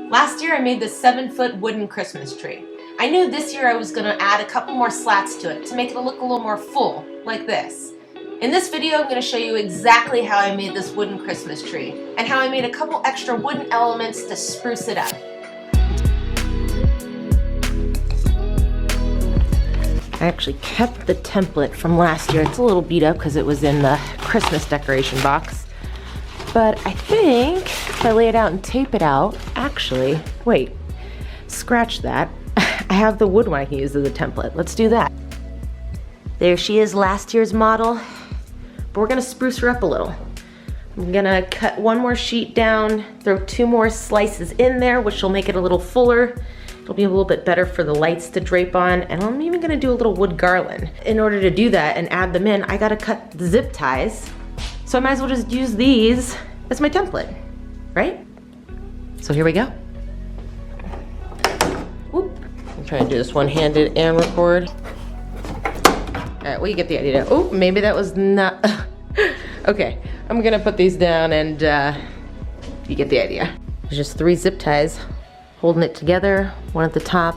Last year I made this 7-foot wooden Christmas tree. I knew this year I was going to add a couple more slats to it to make it look a little more full, like this. In this video I'm going to show you exactly how I made this wooden Christmas tree and how I made a couple extra wooden elements to spruce it up. I actually kept the template from last year. It's a little beat up because it was in the Christmas decoration box. But I think if I lay it out and tape it out, actually, wait, scratch that. I have the wood one I can use as a template. Let's do that. There she is, last year's model. But we're gonna spruce her up a little. I'm gonna cut one more sheet down, throw 2 more slices in there, which will make it a little fuller. It'll be a little bit better for the lights to drape on, and I'm even gonna do a little wood garland. In order to do that and add them in, I gotta cut the zip ties. So I might as well just use these as my template, right? So here we go. Whoop. I'm trying to do this one-handed and record. All right, well, you get the idea. Oh, maybe that was not, okay. I'm gonna put these down and you get the idea. There's just 3 zip ties holding it together, one at the top,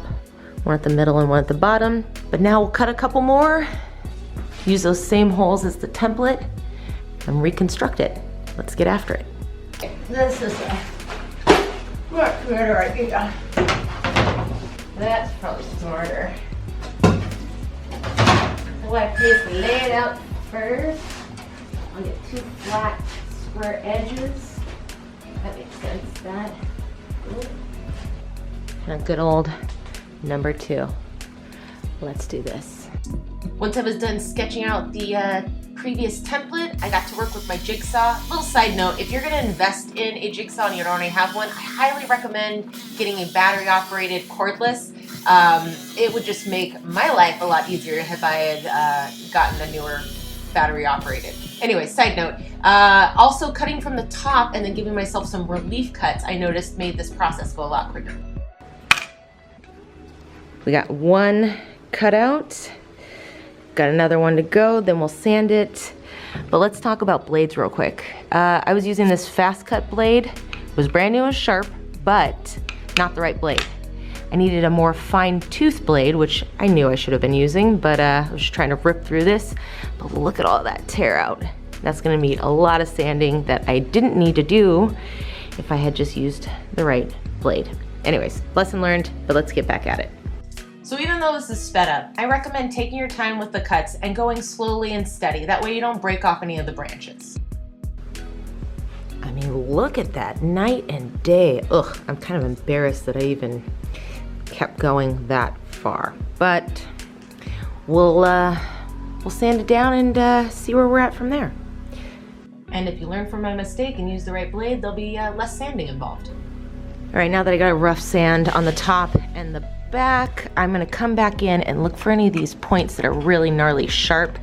one at the middle, and one at the bottom. But now we'll cut a couple more, use those same holes as the template, and reconstruct it. Let's get after it. Okay, this is a much better idea. That's probably smarter. So what I do is lay it out first. I'll get 2 flat square edges. That makes sense, that. And a good old number 2. Let's do this. Once I was done sketching out the previous template, I got to work with my jigsaw. Little side note, if you're gonna invest in a jigsaw and you don't already have one, I highly recommend getting a battery operated cordless. It would just make my life a lot easier if I had gotten a newer battery operated. Anyway, side note, also cutting from the top and then giving myself some relief cuts, I noticed made this process go a lot quicker. We got 1 cut out. Got another one to go, then we'll sand it. But let's talk about blades real quick. I was using this fast cut blade. It was brand new and sharp, but not the right blade. I needed a more fine tooth blade, which I knew I should have been using, but I was just trying to rip through this. But look at all that tear out. That's gonna need a lot of sanding that I didn't need to do if I had just used the right blade. Anyways, lesson learned, but let's get back at it. So even though this is sped up, I recommend taking your time with the cuts and going slowly and steady. That way you don't break off any of the branches. I mean, look at that, night and day. Ugh, I'm kind of embarrassed that I even kept going that far. But we'll sand it down and see where we're at from there. And if you learn from my mistake and use the right blade, there'll be less sanding involved. All right, now that I got a rough sand on the top and the back, I'm gonna come back in and look for any of these points that are really gnarly sharp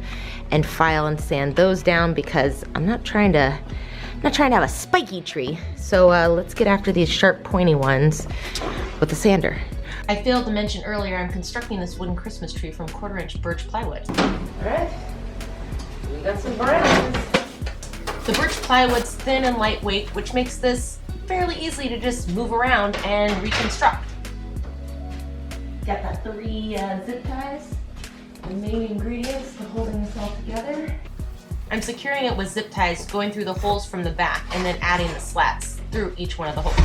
and file and sand those down, because I'm not trying to have a spiky tree. So let's get after these sharp pointy ones with the sander. I failed to mention earlier, I'm constructing this wooden Christmas tree from 1/4-inch birch plywood. All right, we got some branches. The birch plywood's thin and lightweight, which makes this fairly easy to just move around and reconstruct. Got that 3 zip ties, the main ingredients to holding this all together. I'm securing it with zip ties, going through the holes from the back and then adding the slats through each one of the holes.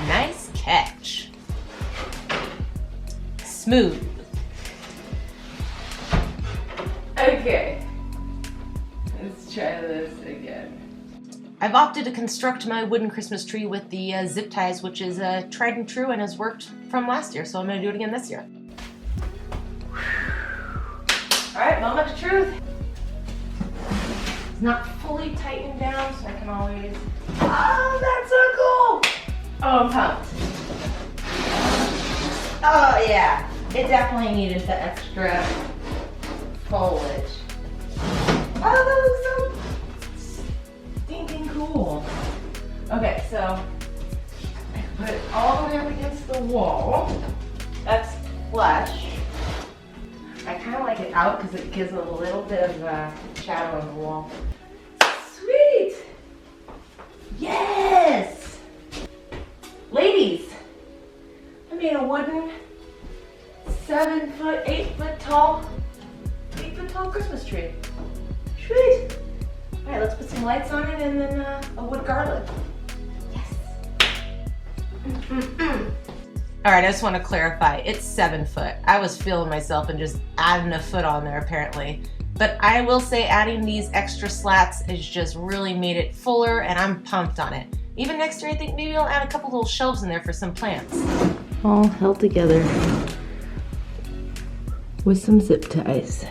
Nice catch. Smooth. Okay, let's try this again. I've opted to construct my wooden Christmas tree with the zip ties, which is tried and true and has worked from last year, so I'm gonna do it again this year. All right, moment of truth. It's not fully tightened down, so I can always, oh, that's so cool. Oh, I'm pumped. Oh yeah, it definitely needed the extra foliage. Oh, that looks so stinking cool. Okay, so I put it all the way up against the wall. That's flush. I kind of like it out because it gives a little bit of shadow on the wall. Sweet! Yes! Ladies, wooden 7 foot, 8 foot tall Christmas tree. Sweet. All right, let's put some lights on it and then a wood garland. Yes. All right, I just want to clarify, it's 7 foot. I was feeling myself and just adding a foot on there apparently. But I will say adding these extra slats has just really made it fuller and I'm pumped on it. Even next year, I think maybe I'll add a couple little shelves in there for some plants. All held together with some zip ties.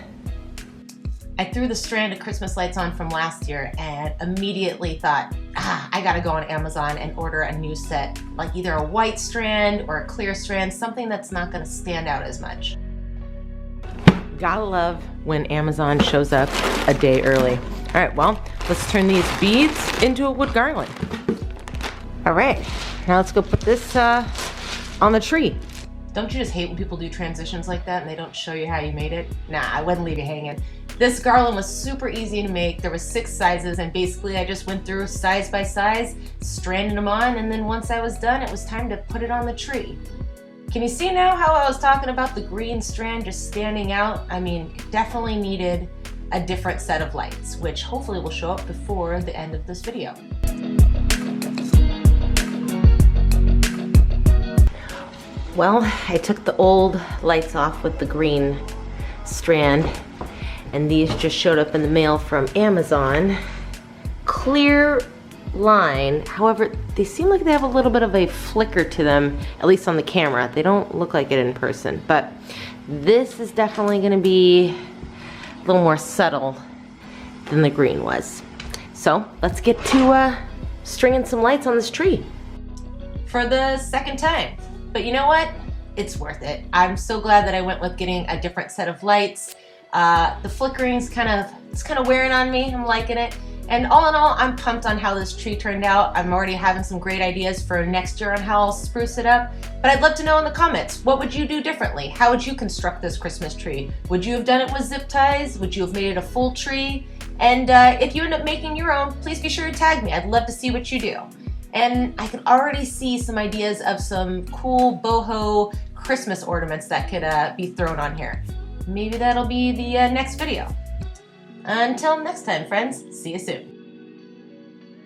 I threw the strand of Christmas lights on from last year and immediately thought, I gotta go on Amazon and order a new set, like either a white strand or a clear strand, something that's not gonna stand out as much. Gotta love when Amazon shows up a day early. All right, well, let's turn these beads into a wood garland. All right, now let's go put this on the tree. Don't you just hate when people do transitions like that and they don't show you how you made it? Nah, I wouldn't leave you hanging. This garland was super easy to make. There was 6 sizes and basically I just went through size by size, stranded them on, and then once I was done, it was time to put it on the tree. Can you see now how I was talking about the green strand just standing out? I mean, it definitely needed a different set of lights, which hopefully will show up before the end of this video. Well, I took the old lights off with the green strand, and these just showed up in the mail from Amazon. Clear line, however, they seem like they have a little bit of a flicker to them, at least on the camera. They don't look like it in person, but this is definitely gonna be a little more subtle than the green was. So let's get to stringing some lights on this tree. For the second time. But you know what? It's worth it. I'm so glad that I went with getting a different set of lights. The flickering's kind of wearing on me. I'm liking it. And all in all, I'm pumped on how this tree turned out. I'm already having some great ideas for next year on how I'll spruce it up. But I'd love to know in the comments, what would you do differently? How would you construct this Christmas tree? Would you have done it with zip ties? Would you have made it a full tree? And if you end up making your own, please be sure to tag me. I'd love to see what you do. And I can already see some ideas of some cool boho Christmas ornaments that could be thrown on here. Maybe that'll be the next video. Until next time, friends, see you soon.